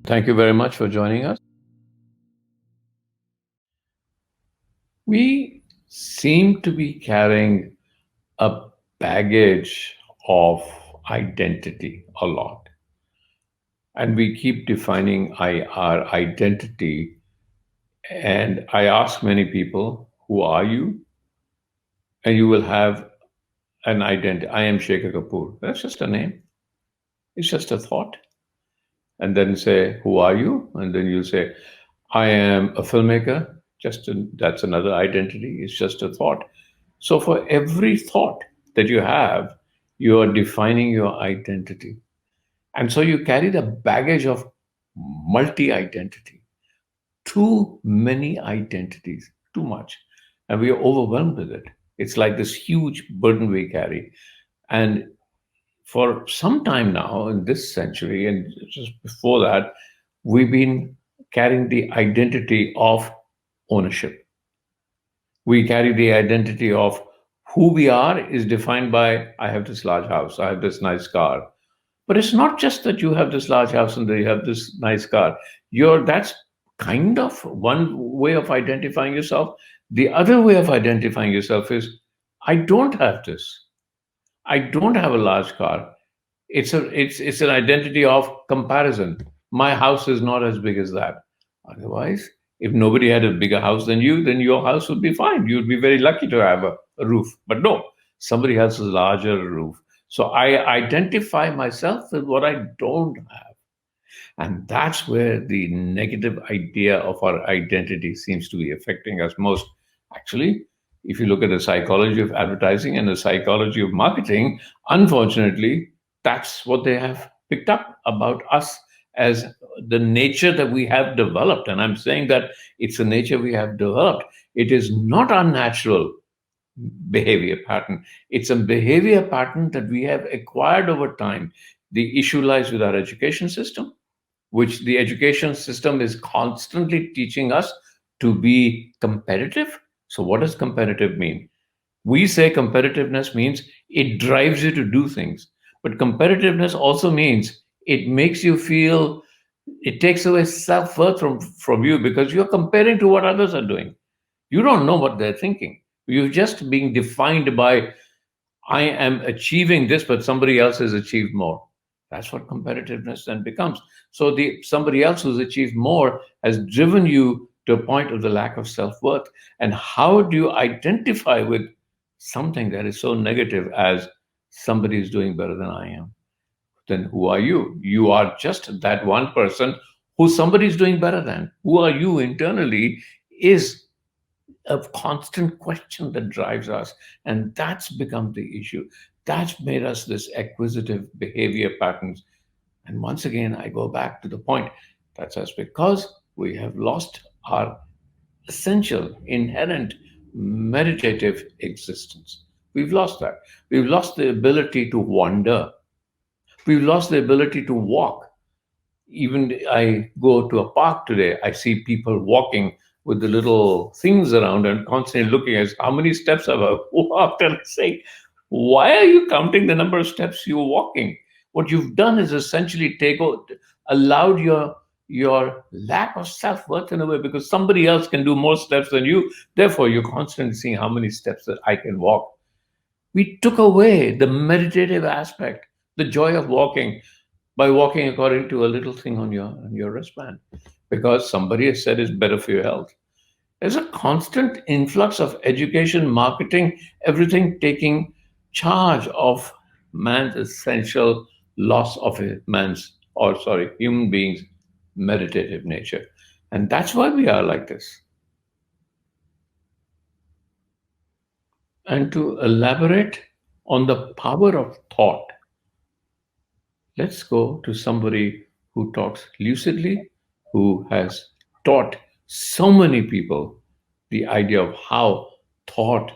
Thank you very much for joining us. We seem to be carrying a baggage of identity a lot. And we keep defining our identity. And I ask many people, who are you? And you will have an identity. I am Shekhar Kapoor. That's just a name. It's just a thought. And then say, who are you? And then you say, I am a filmmaker. That's another identity. It's just a thought. So for every thought that you have, you are defining your identity. And so you carry the baggage of multi identity, too many identities, too much. And we are overwhelmed with it. It's like this huge burden we carry. And for some time now in this century and just before that, we've been carrying the identity of ownership. We carry the identity of who we are is defined by I have this large house, I have this nice car. But it's not just that you have this large house and that you have this nice car. That's kind of one way of identifying yourself. The other way of identifying yourself is I don't have this. I don't have a large car. It's an identity of comparison. My house is not as big as that. Otherwise, if nobody had a bigger house than you, then your house would be fine. You'd be very lucky to have a roof. But no, somebody else has a larger roof. So I identify myself with what I don't have. And that's where the negative idea of our identity seems to be affecting us most. Actually, if you look at the psychology of advertising and the psychology of marketing, unfortunately, that's what they have picked up about us as the nature that we have developed. And I'm saying that it's a nature we have developed. It is not unnatural behavior pattern. It's a behavior pattern that we have acquired over time. The issue lies with our education system, which the education system is constantly teaching us to be competitive. So, what does competitive mean? We say competitiveness means it drives you to do things, but competitiveness also means it makes you feel it takes away self worth from you because you're comparing to what others are doing. You don't know what they're thinking. You're just being defined by, I am achieving this, but somebody else has achieved more. That's what competitiveness then becomes. So the somebody else who's achieved more has driven you to a point of the lack of self-worth. And how do you identify with something that is so negative as somebody is doing better than I am? Then who are you? You are just that one person who somebody is doing better than. Who are you internally is a constant question that drives us. And that's become the issue. That's made us this acquisitive behavior patterns. And once again, I go back to the point that's just because we have lost our essential, inherent meditative existence. We've lost that. We've lost the ability to wander. We've lost the ability to walk. Even I go to a park today, I see people walking with the little things around and constantly looking at how many steps have I walked. And I say, why are you counting the number of steps you're walking? What you've done is essentially allowed your lack of self-worth in a way because somebody else can do more steps than you. Therefore, you're constantly seeing how many steps that I can walk. We took away the meditative aspect, the joy of walking by walking according to a little thing on your wristband because somebody has said it's better for your health. There's a constant influx of education, marketing, everything taking charge of man's essential loss of human beings' meditative nature. And that's why we are like this. And to elaborate on the power of thought, let's go to somebody who talks lucidly, who has taught so many people the idea of how thought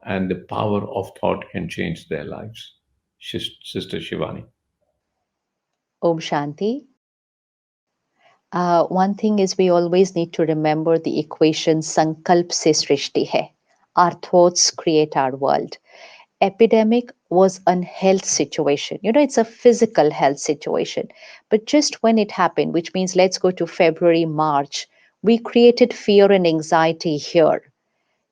and the power of thought can change their lives. Sister Shivani. Om Shanti. One thing is we always need to remember the equation Sankalp se Srishti hai. Our thoughts create our world. epidemic was a health situation. It's a physical health situation. But just when it happened, which means let's go to February, March, we created fear and anxiety here.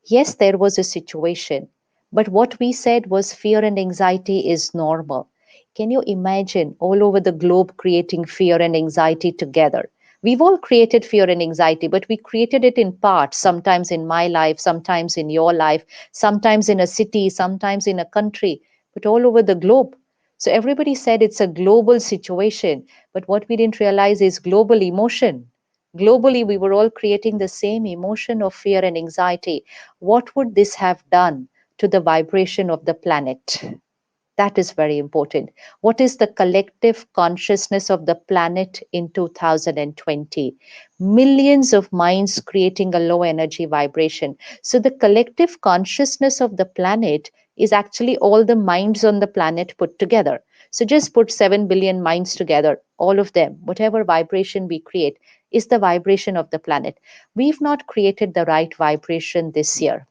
Yes, there was a situation, but what we said was fear and anxiety is normal. Can you imagine all over the globe creating fear and anxiety together? We've all created fear and anxiety, but we created it in parts, sometimes in my life, sometimes in your life, sometimes in a city, sometimes in a country, but all over the globe. So everybody said it's a global situation, but what we didn't realize is global emotion. Globally, we were all creating the same emotion of fear and anxiety. What would this have done to the vibration of the planet? That is very important. What is the collective consciousness of the planet in 2020? Millions of minds creating a low energy vibration. So, the collective consciousness of the planet is actually all the minds on the planet put together. So, just put 7 billion minds together, all of them, whatever vibration we create is the vibration of the planet. We've not created the right vibration this year.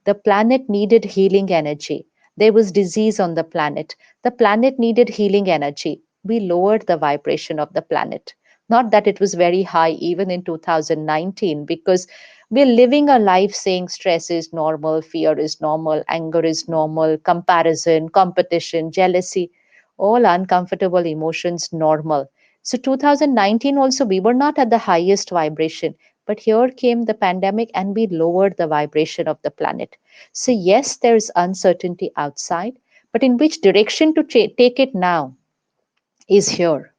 The planet needed healing energy. There was disease on the planet. The planet needed healing energy. We lowered the vibration of the planet. Not that it was very high even in 2019, because we're living a life saying stress is normal, fear is normal, anger is normal, comparison, competition, jealousy, all uncomfortable emotions normal. So 2019 also, we were not at the highest vibration. But here came the pandemic and we lowered the vibration of the planet. So, yes, there is uncertainty outside, but in which direction to take it now is here.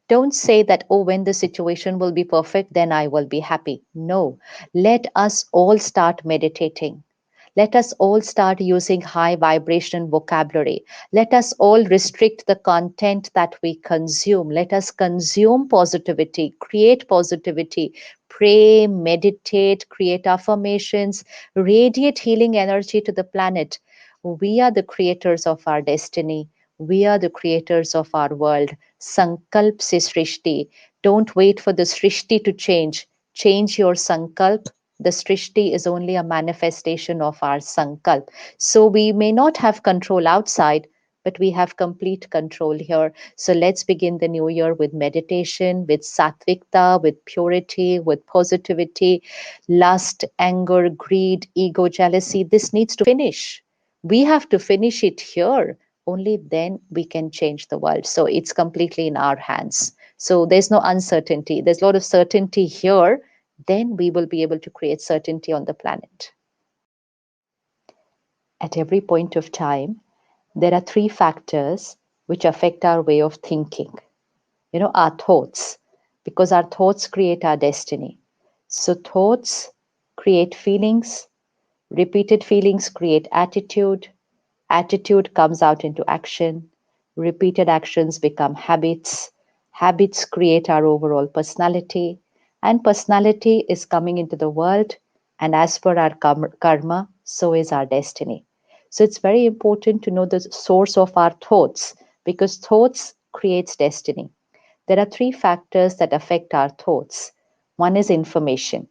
Don't say that, oh, when the situation will be perfect, then I will be happy. No, let us all start meditating. Let us all start using high vibration vocabulary. Let us all restrict the content that we consume. Let us consume positivity, create positivity, pray, meditate, create affirmations, radiate healing energy to the planet. We are the creators of our destiny. We are the creators of our world. Sankalp se Srishti. Don't wait for the Srishti to change. Change your Sankalp. The Srishti is only a manifestation of our Sankalp. So we may not have control outside, but we have complete control here. So let's begin the new year with meditation, with sattvikta, with purity, with positivity. Lust, anger, greed, ego, jealousy, this needs to finish. We have to finish it here. Only then we can change the world. So it's completely in our hands. So there's no uncertainty. There's a lot of certainty here. Then we will be able to create certainty on the planet. At every point of time, there are three factors which affect our way of thinking. Our thoughts, because our thoughts create our destiny. So thoughts create feelings, repeated feelings create attitude, attitude comes out into action, repeated actions become habits, habits create our overall personality, and personality is coming into the world, and as per our karma, so is our destiny. So it's very important to know the source of our thoughts, because thoughts creates destiny. There are three factors that affect our thoughts. One is information.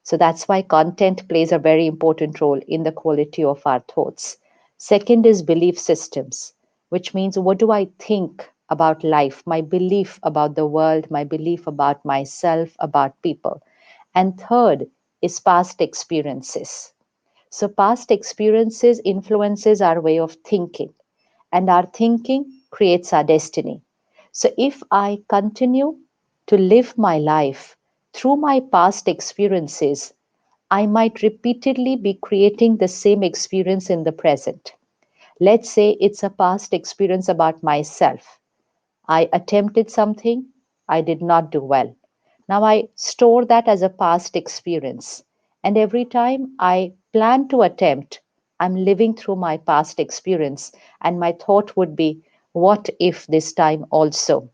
So that's why content plays a very important role in the quality of our thoughts. Second is belief systems, which means what do I think about life, my belief about the world, my belief about myself, about people. And third is past experiences. So past experiences influences our way of thinking, and our thinking creates our destiny. So if I continue to live my life through my past experiences, I might repeatedly be creating the same experience in the present. Let's say it's a past experience about myself. I attempted something, I did not do well. Now I store that as a past experience. And every time I plan to attempt, I'm living through my past experience. And my thought would be, what if this time also?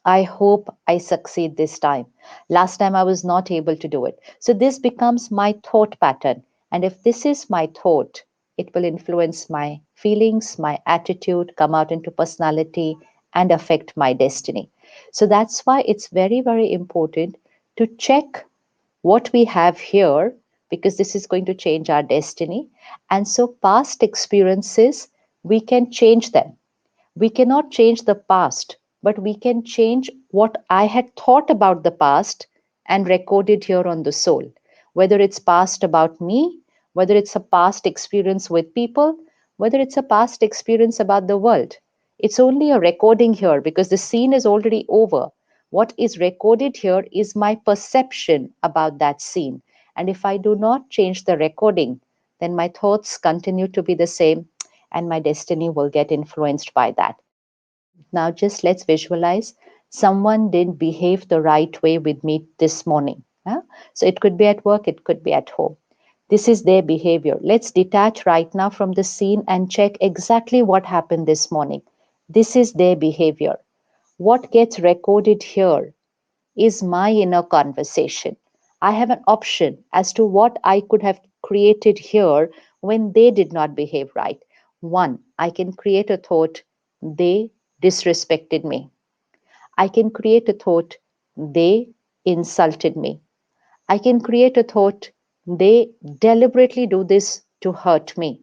I hope I succeed this time. Last time I was not able to do it. So this becomes my thought pattern. And if this is my thought, it will influence my feelings, my attitude, come out into personality, and affect my destiny. So that's why it's very, very important to check what we have here, because this is going to change our destiny. And so past experiences we can change them. We cannot change the past, but we can change what I had thought about the past and recorded here on the soul. Whether it's past about me, whether it's a past experience with people, whether it's a past experience about the world. It's only a recording here because the scene is already over. What is recorded here is my perception about that scene. And if I do not change the recording, then my thoughts continue to be the same and my destiny will get influenced by that. Now, just let's visualize someone didn't behave the right way with me this morning. Huh? So it could be at work, it could be at home. This is their behavior. Let's detach right now from the scene and check exactly what happened this morning. This is their behavior. What gets recorded here is my inner conversation. I have an option as to what I could have created here when they did not behave right. One, I can create a thought, they disrespected me. I can create a thought, they insulted me. I can create a thought, they deliberately do this to hurt me.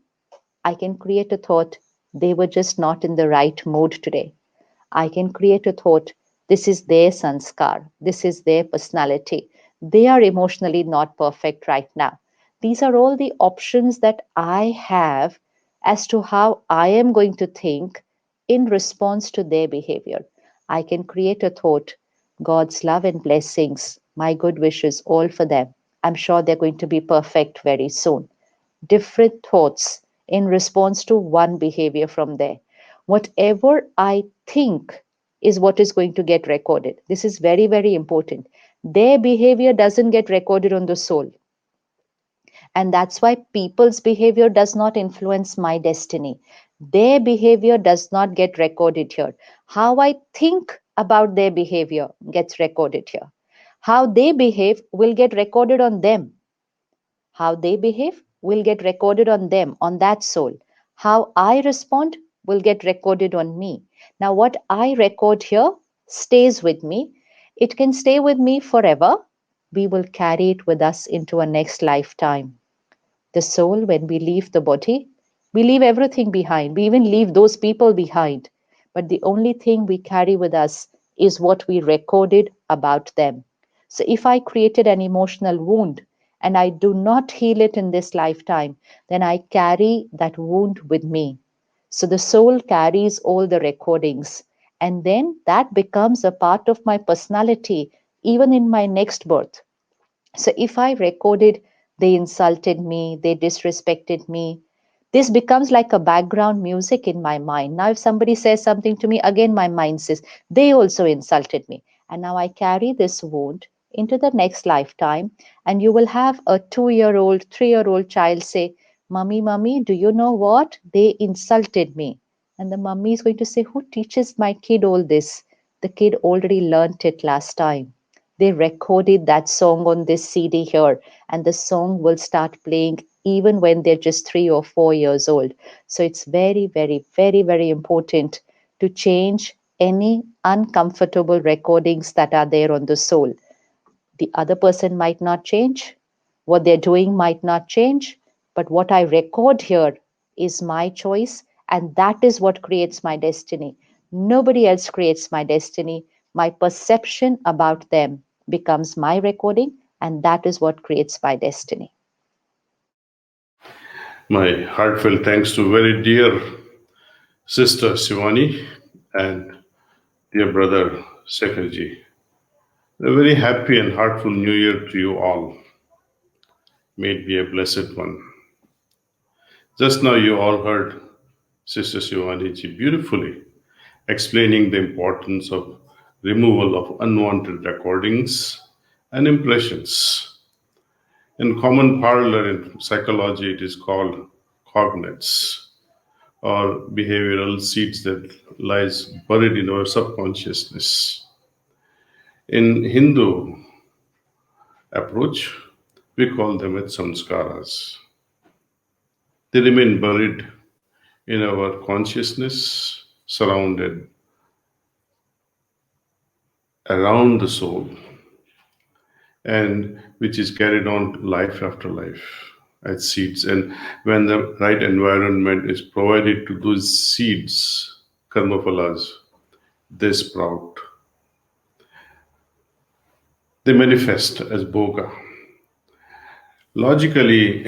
I can create a thought, they were just not in the right mood today. I can create a thought, this is their sanskar, this is their personality. They are emotionally not perfect right now. These are all the options that I have as to how I am going to think in response to their behavior. I can create a thought, God's love and blessings, my good wishes, all for them. I'm sure they're going to be perfect very soon. Different thoughts in response to one behavior from there. Whatever I think is what is going to get recorded. This is very, very important. Their behavior doesn't get recorded on the soul. And that's why people's behavior does not influence my destiny. Their behavior does not get recorded here. How I think about their behavior gets recorded here. How they behave will get recorded on them. How they behave will get recorded on them, on that soul. How I respond will get recorded on me. Now, what I record here stays with me. It can stay with me forever. We will carry it with us into a next lifetime. The soul, when we leave the body, we leave everything behind. We even leave those people behind. But the only thing we carry with us is what we recorded about them. So if I created an emotional wound and I do not heal it in this lifetime, then I carry that wound with me. So the soul carries all the recordings. And then that becomes a part of my personality, even in my next birth. So if I recorded, they insulted me, they disrespected me, this becomes like a background music in my mind. Now, if somebody says something to me, again, my mind says, they also insulted me. And now I carry this wound into the next lifetime. And you will have a 2 year old, 3 year old child say, Mummy, do you know what? They insulted me. And the mummy is going to say, who teaches my kid all this? The kid already learnt it last time. They recorded that song on this CD here, and the song will start playing even when they're just 3 or 4 years old. So it's very, very, very, very important to change any uncomfortable recordings that are there on the soul. The other person might not change, what they're doing might not change, but what I record here is my choice, and that is what creates my destiny. Nobody else creates my destiny. My perception about them becomes my recording, and that is what creates my destiny. My heartfelt thanks to very dear Sister Shivani and dear brother Sekharji. A very happy and heartful New Year to you all. May it be a blessed one. Just now, you all heard Sister Shivani ji beautifully explaining the importance of removal of unwanted recordings and impressions. In common parlor in psychology, it is called cognates or behavioral seeds that lies buried in our subconsciousness. In Hindu approach, we call them as samskaras. They remain buried in our consciousness, surrounded around the soul, and which is carried on life after life. as seeds. And when the right environment is provided to those seeds, karmaphalas, they sprout. They manifest as bhoga. Logically,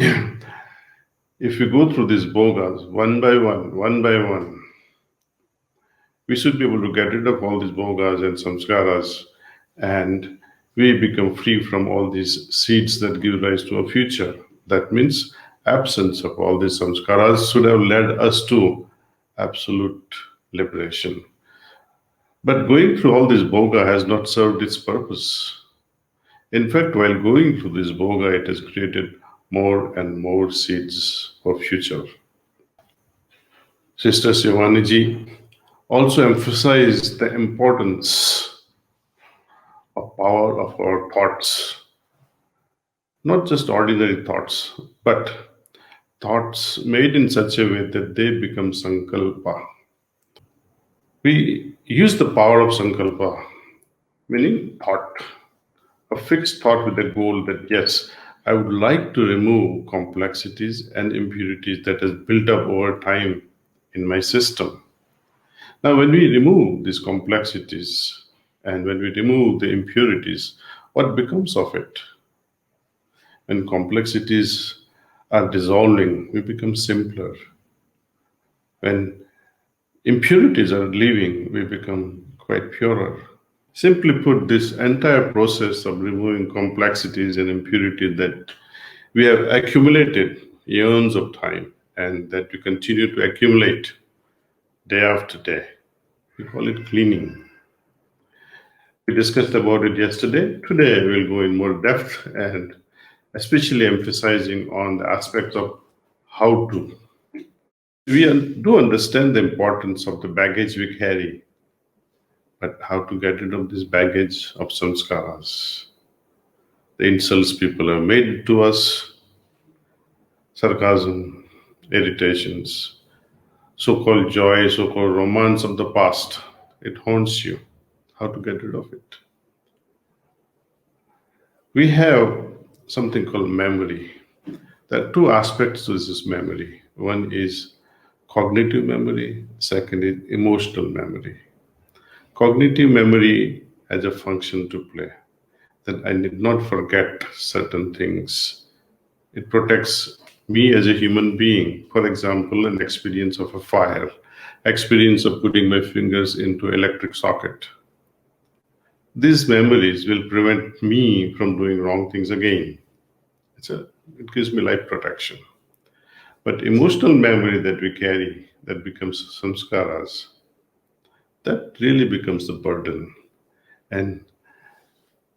if we go through these bhogas one by one, we should be able to get rid of all these bhogas and samskaras, and we become free from all these seeds that give rise to a future. That means absence of all these samskaras should have led us to absolute liberation. But going through all this bhoga has not served its purpose. In fact, while going through this bhoga, it has created more and more seeds for future. Sister Shivani ji also emphasized the importance of power of our thoughts, not just ordinary thoughts, but thoughts made in such a way that they become sankalpa. We use the power of sankalpa, meaning thought, a fixed thought with a goal that yes, I would like to remove complexities and impurities that has built up over time in my system. Now, when we remove these complexities and when we remove the impurities, what becomes of it? When complexities are dissolving, we become simpler. When impurities are leaving, we become quite purer. Simply put, this entire process of removing complexities and impurities that we have accumulated years of time and that we continue to accumulate day after day, we call it cleaning. We discussed about it yesterday. Today we'll go in more depth and especially emphasizing on the aspects of how to. We do understand the importance of the baggage we carry, but how to get rid of this baggage of samskaras, the insults people have made to us, sarcasm, irritations, so-called joy, so-called romance of the past. It haunts you. How to get rid of it? We have something called memory. There are two aspects to this memory. One is cognitive memory, second is emotional memory. Cognitive memory has a function to play, that I need not forget certain things. It protects me as a human being. For example, an experience of a fire, experience of putting my fingers into electric socket. These memories will prevent me from doing wrong things again. It gives me life protection. But emotional memory that we carry, that becomes samskaras, that really becomes the burden. And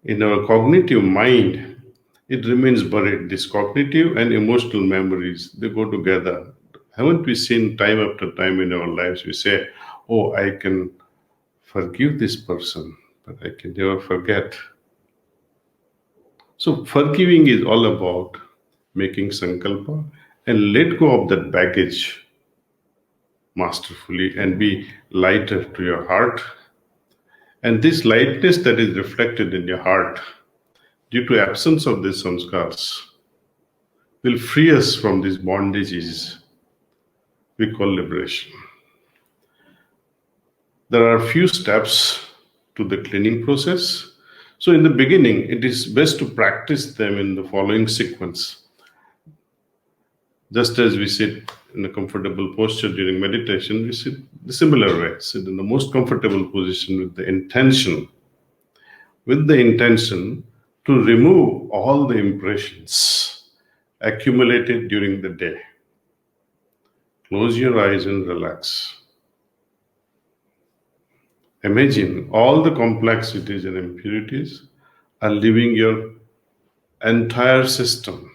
in our cognitive mind, it remains buried. This cognitive and emotional memories, they go together. Haven't we seen time after time in our lives, we say, oh, I can forgive this person, but I can never forget. So forgiving is all about making sankalpa and let go of that baggage masterfully and be lighter to your heart. And this lightness that is reflected in your heart due to absence of these samskars will free us from these bondages we call liberation. There are few steps to the cleaning process. So in the beginning, it is best to practice them in the following sequence. Just as we sit in a comfortable posture during meditation, we sit the similar way, sit in the most comfortable position with the intention to remove all the impressions accumulated during the day. Close your eyes and relax. Imagine all the complexities and impurities are leaving your entire system.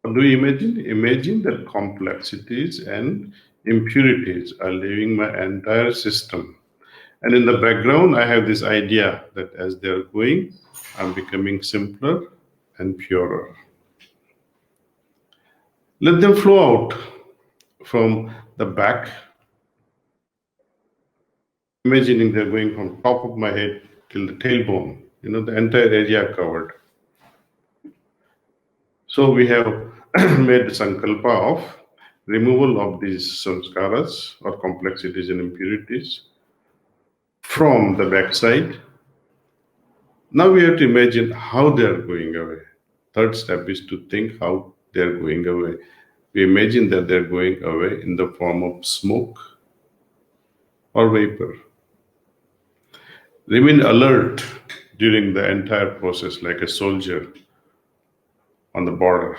What do you imagine? Imagine that complexities and impurities are leaving my entire system. And in the background, I have this idea that as they're going, I'm becoming simpler and purer. Let them flow out from the back, imagining they're going from top of my head till the tailbone, the entire area covered. So we have made sankalpa of removal of these samskaras or complexities and impurities from the backside. Now we have to imagine how they are going away. Third step is to think how they are going away. We imagine that they are going away in the form of smoke or vapor. Remain alert during the entire process like a soldier on the border,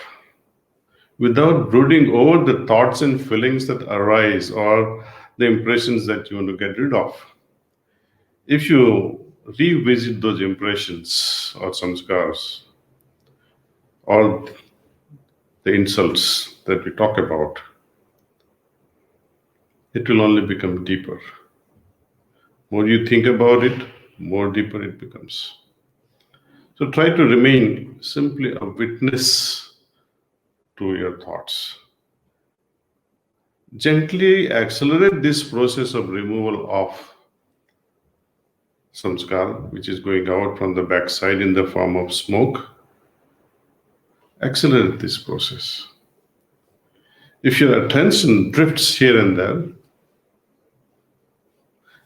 without brooding over the thoughts and feelings that arise or the impressions that you want to get rid of. If you revisit those impressions or samskars or the insults that we talk about, it will only become deeper. More you think about it, more deeper it becomes. So try to remain simply a witness to your thoughts. Gently accelerate this process of removal of samskar, which is going out from the backside in the form of smoke. Accelerate this process. If your attention drifts here and there,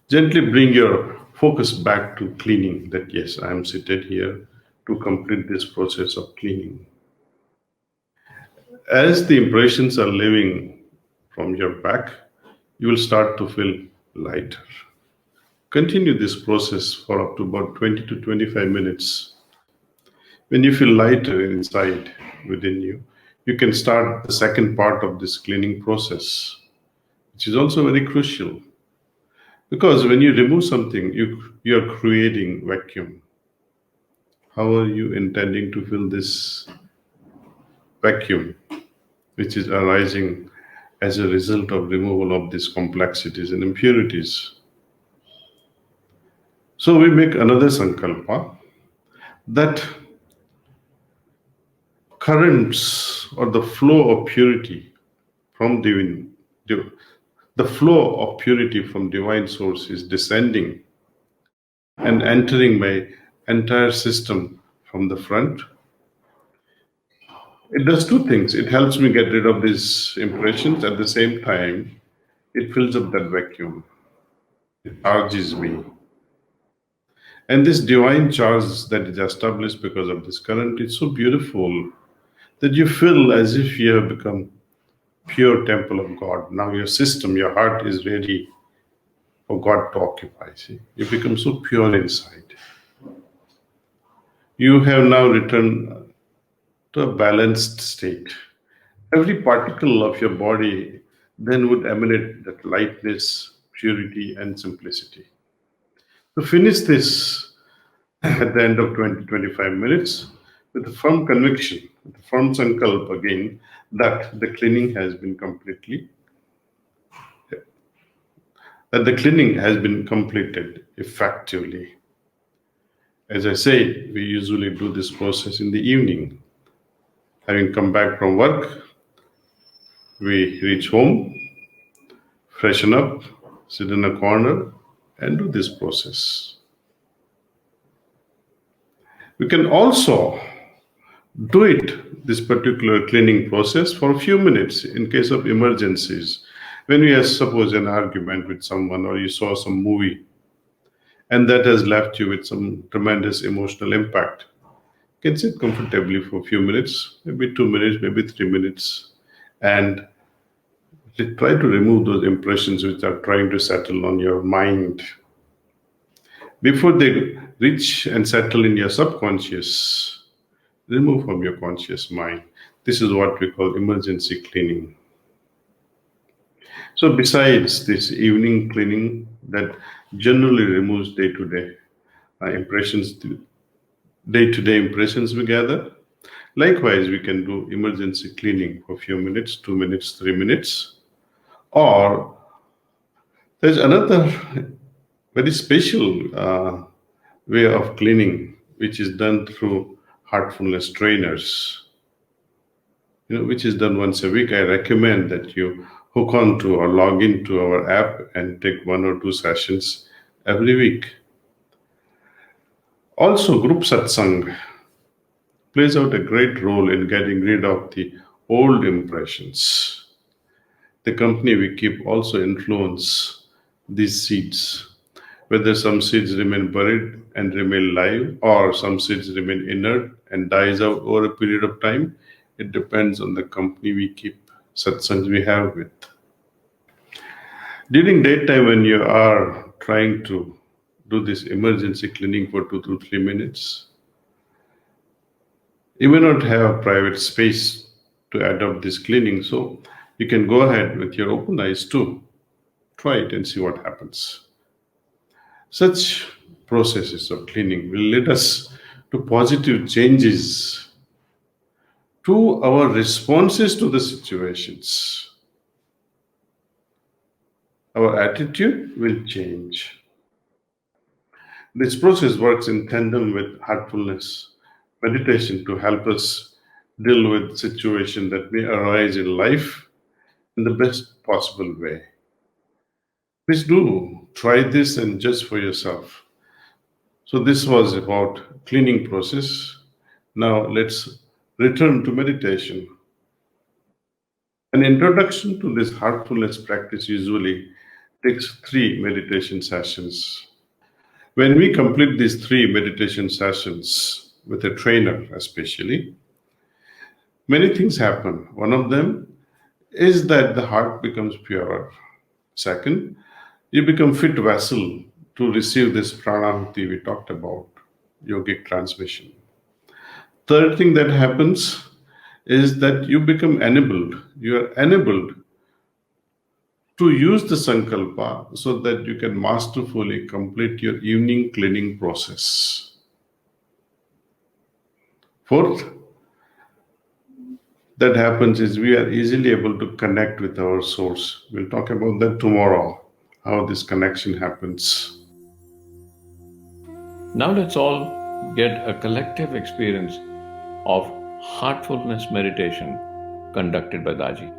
gently bring your focus back to cleaning. That yes, I am seated here to complete this process of cleaning. As the impressions are leaving from your back, you will start to feel lighter. Continue this process for up to about 20 to 25 minutes. When you feel lighter inside within you, you can start the second part of this cleaning process, which is also very crucial. Because when you remove something, you are creating vacuum. How are you intending to fill this vacuum, which is arising as a result of removal of these complexities and impurities? So we make another sankalpa that currents or the flow of purity from the flow of purity from divine source is descending and entering my entire system from the front. It does two things. It helps me get rid of these impressions. At the same time, it fills up that vacuum. It charges me. And this divine charge that is established because of this current is so beautiful that you feel as if you have become pure temple of God. Now your system, your heart is ready for God to occupy. See, you become so pure inside. You have now returned to a balanced state. Every particle of your body then would emanate that lightness, purity, and simplicity. To finish this at the end of 20 25 minutes with a firm conviction, with a firm sankalp again, that the cleaning has been completed effectively. As I say, we usually do this process in the evening. Having come back from work, we reach home, freshen up, sit in a corner, and do this process. We can also do this particular cleaning process for a few minutes in case of emergencies. When we have, suppose, an argument with someone or you saw some movie and that has left you with some tremendous emotional impact, you can sit comfortably for a few minutes, maybe 2 minutes, maybe 3 minutes, and try to remove those impressions which are trying to settle on your mind. Before they reach and settle in your subconscious, remove from your conscious mind. This is what we call emergency cleaning. So besides this evening cleaning that generally removes day-to-day impressions we gather, likewise we can do emergency cleaning for a few minutes, 2 minutes, 3 minutes. Or there's another very special way of cleaning, which is done through heartfulness trainers, which is done once a week. I recommend that you hook on to or log into our app and take 1 or 2 sessions every week. Also, group satsang, plays out a great role in getting rid of the old impressions. The company we keep also influence these seeds. Whether some seeds remain buried and remain live, or some seeds remain inert and dies out over a period of time, it depends on the company we keep, satsangs we have with. During daytime, when you are trying to do this emergency cleaning for 2 to 3 minutes, you may not have private space to adopt this cleaning, so you can go ahead with your open eyes too. Try it and see what happens. Such processes of cleaning will lead us to positive changes to our responses to the situations. Our attitude will change. This process works in tandem with heartfulness meditation to help us deal with situations that may arise in life in the best possible way. Please do try this and judge for yourself. So this was about cleaning process. Now let's return to meditation. An introduction to this heartfulness practice usually takes 3 meditation sessions. When we complete these 3 meditation sessions with a trainer, especially, many things happen. One of them is that the heart becomes purer. Second, you become fit vessel to receive this pranahuti we talked about, yogic transmission. Third thing that happens is that you become enabled. You are enabled to use the sankalpa so that you can masterfully complete your evening cleaning process. Fourth, that happens is we are easily able to connect with our source. We'll talk about that tomorrow, how this connection happens. Now let's all get a collective experience of heartfulness meditation conducted by Daaji.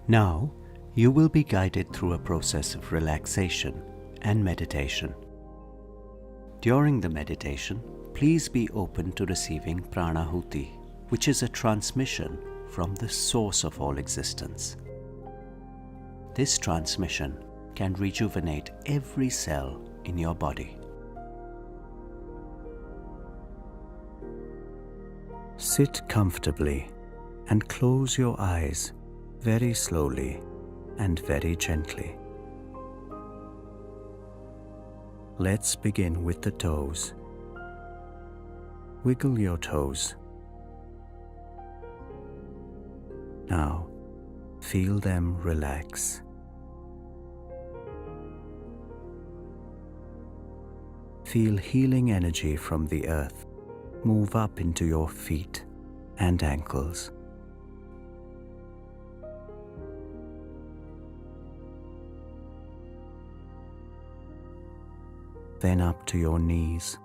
Now, you will be guided through a process of relaxation and meditation. During the meditation, please be open to receiving pranahuti, which is a transmission from the source of all existence. This transmission can rejuvenate every cell in your body. Sit comfortably and close your eyes very slowly and very gently. Let's begin with the toes. Wiggle your toes. Now, feel them relax. Feel healing energy from the earth move up into your feet and ankles. Then up to your knees,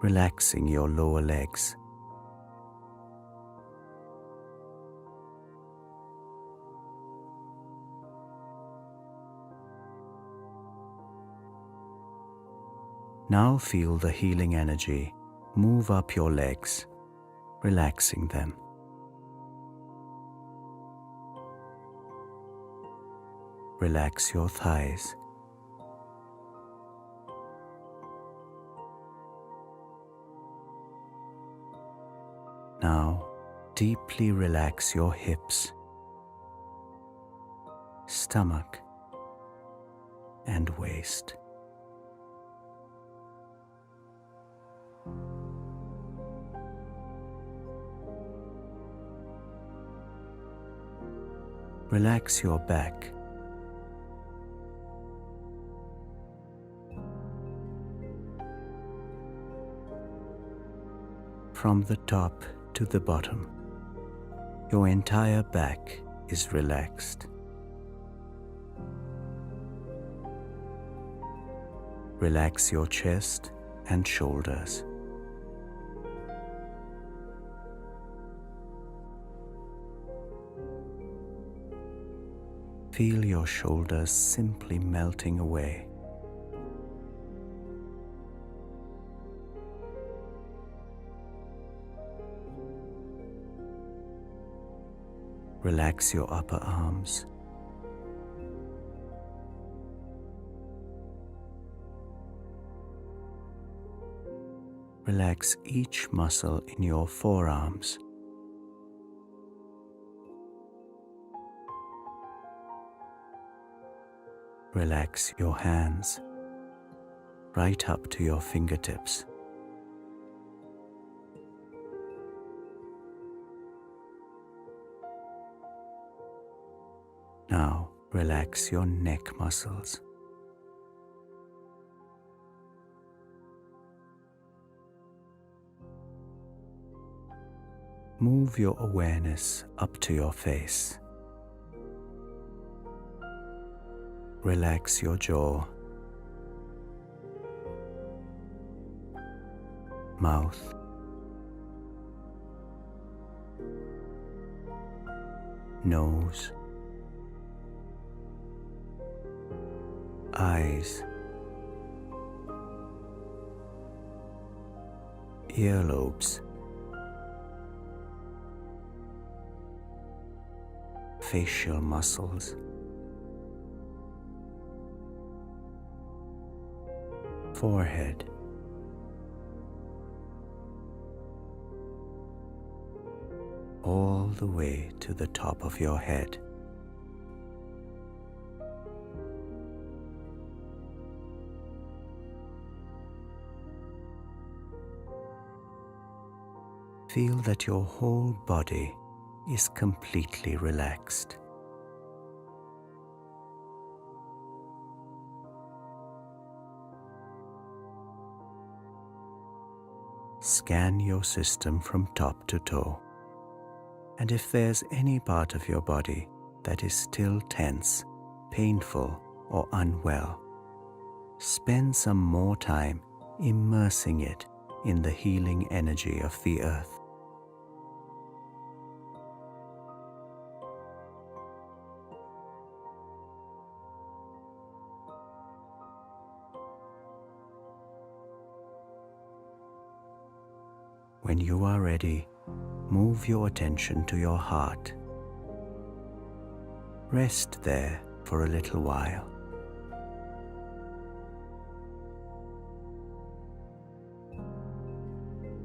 relaxing your lower legs. Now feel the healing energy move up your legs, relaxing them. Relax your thighs. Now, deeply relax your hips, stomach, and waist. Relax your back. From the top to the bottom, your entire back is relaxed. Relax your chest and shoulders. Feel your shoulders simply melting away. Relax your upper arms. Relax each muscle in your forearms. Relax your hands right up to your fingertips. Now relax your neck muscles. Move your awareness up to your face. Relax your jaw, mouth, nose, eyes, earlobes, facial muscles, forehead, all the way to the top of your head. Feel that your whole body is completely relaxed. Scan your system from top to toe, and if there's any part of your body that is still tense, painful, or unwell, spend some more time immersing it in the healing energy of the earth. When you are ready, move your attention to your heart. Rest there for a little while.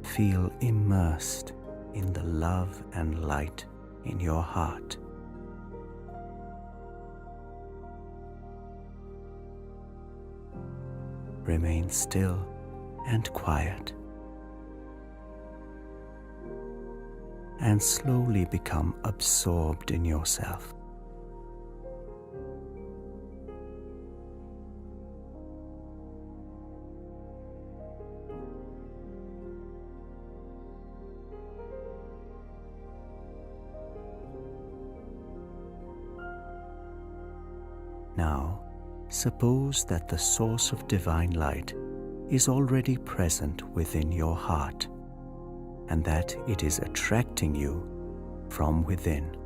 Feel immersed in the love and light in your heart. Remain still and quiet, and slowly become absorbed in yourself. Now, suppose that the source of divine light is already present within your heart, and that it is attracting you from within.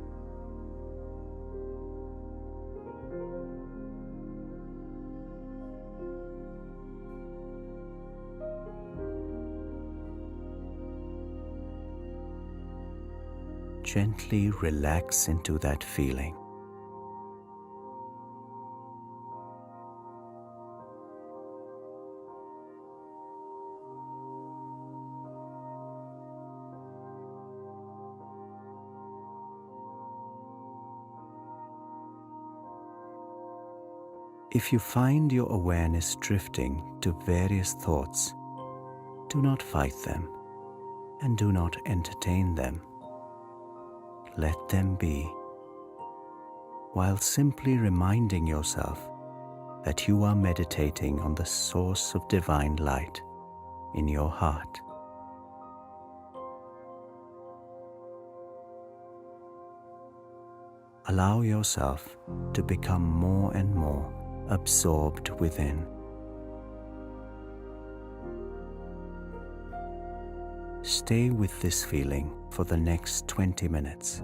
Gently relax into that feeling. If you find your awareness drifting to various thoughts, do not fight them and do not entertain them. Let them be, while simply reminding yourself that you are meditating on the source of divine light in your heart. Allow yourself to become more and more absorbed within. Stay with this feeling for the next 20 minutes.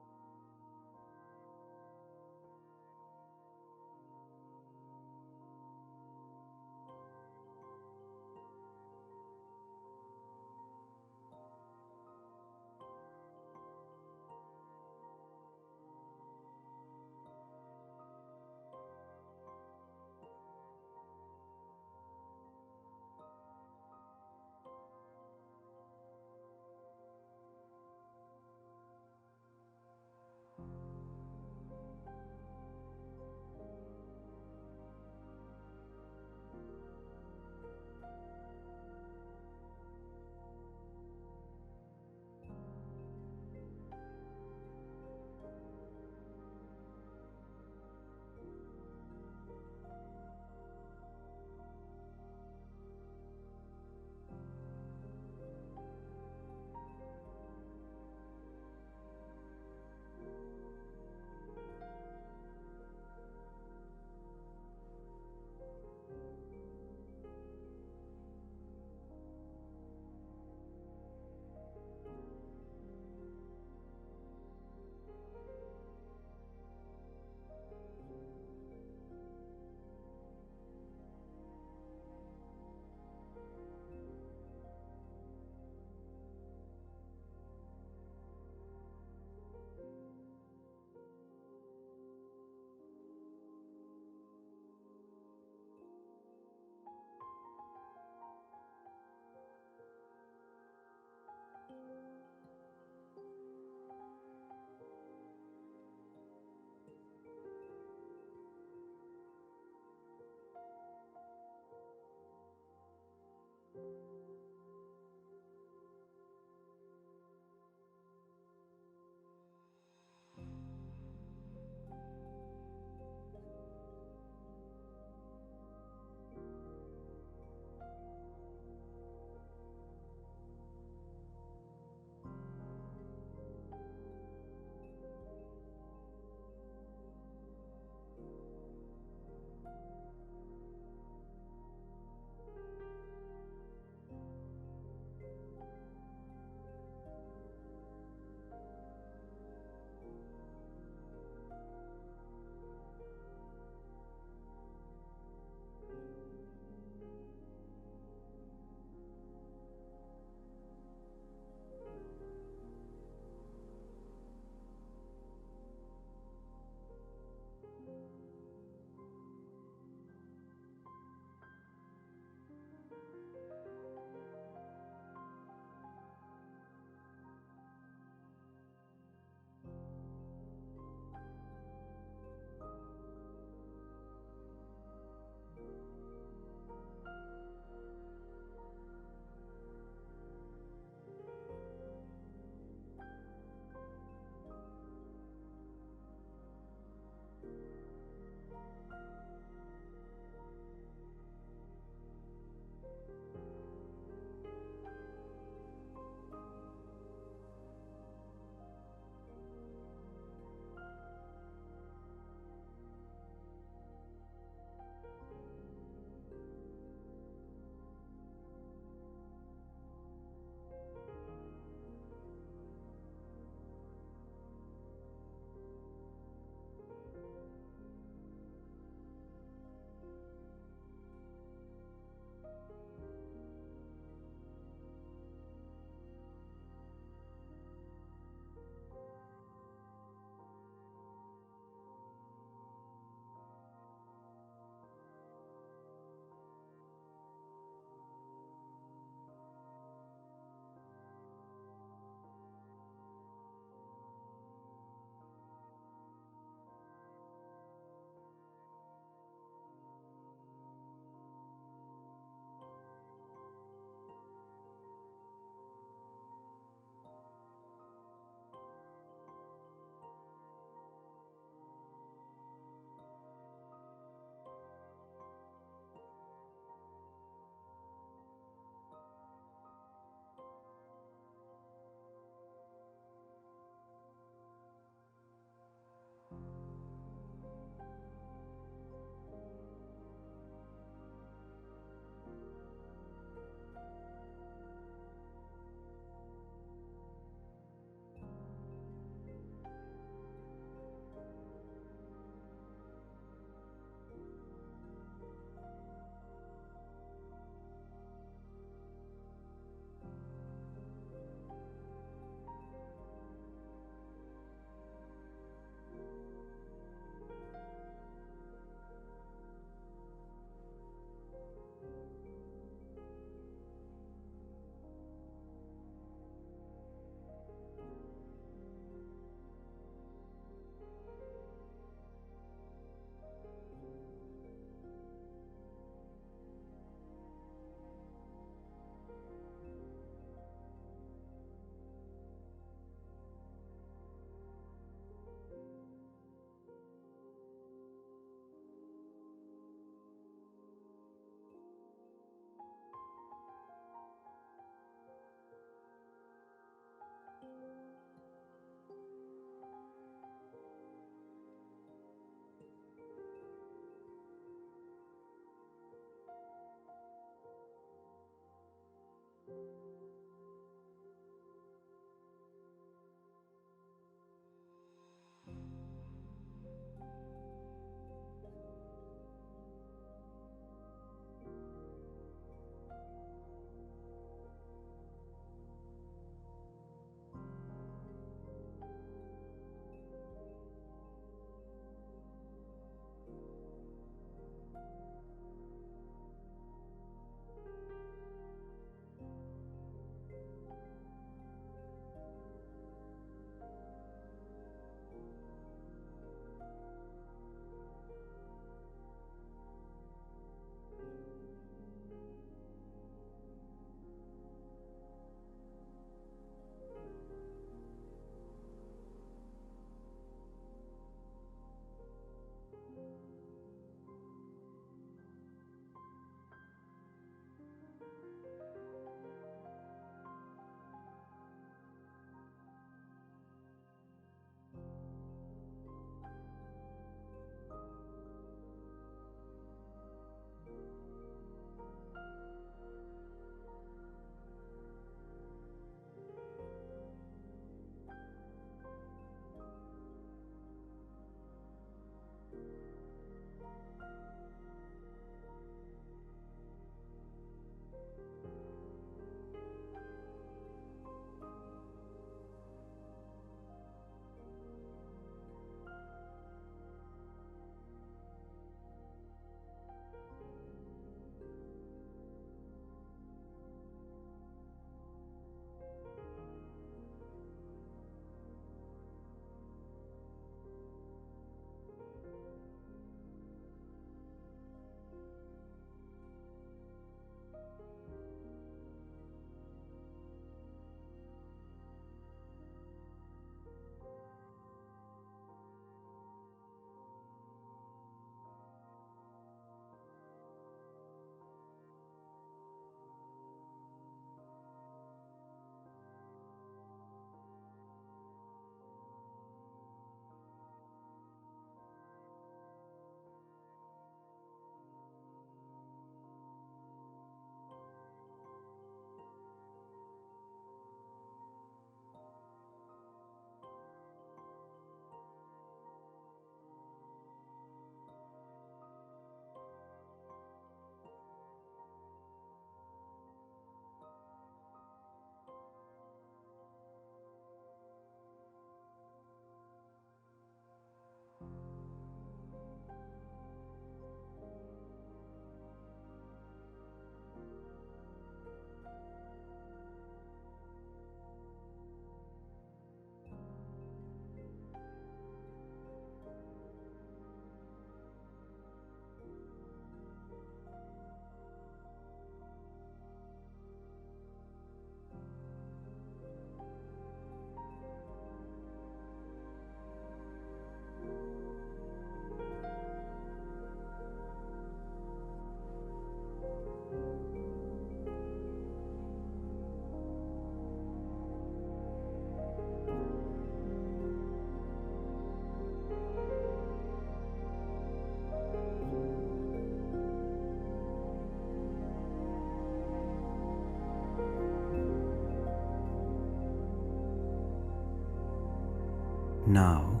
Now,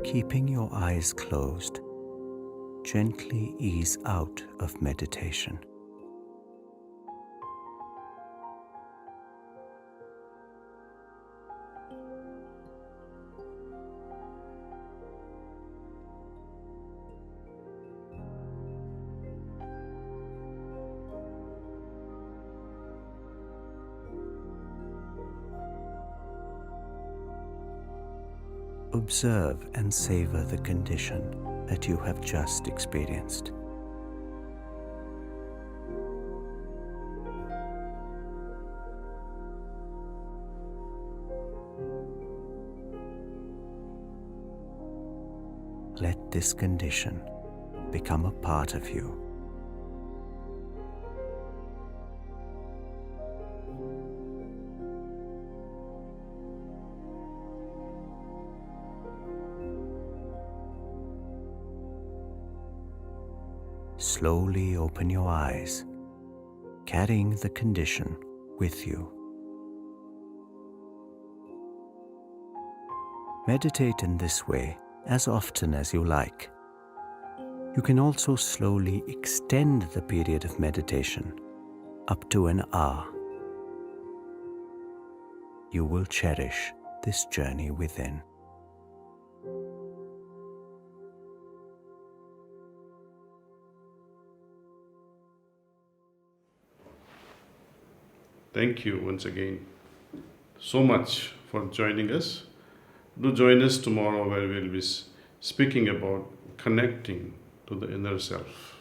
keeping your eyes closed, gently ease out of meditation. Observe and savor the condition that you have just experienced. Let this condition become a part of you. Slowly open your eyes, carrying the condition with you. Meditate in this way as often as you like. You can also slowly extend the period of meditation up to an hour. You will cherish this journey within. Thank you once again so much for joining us. Do join us tomorrow where we'll be speaking about connecting to the inner self.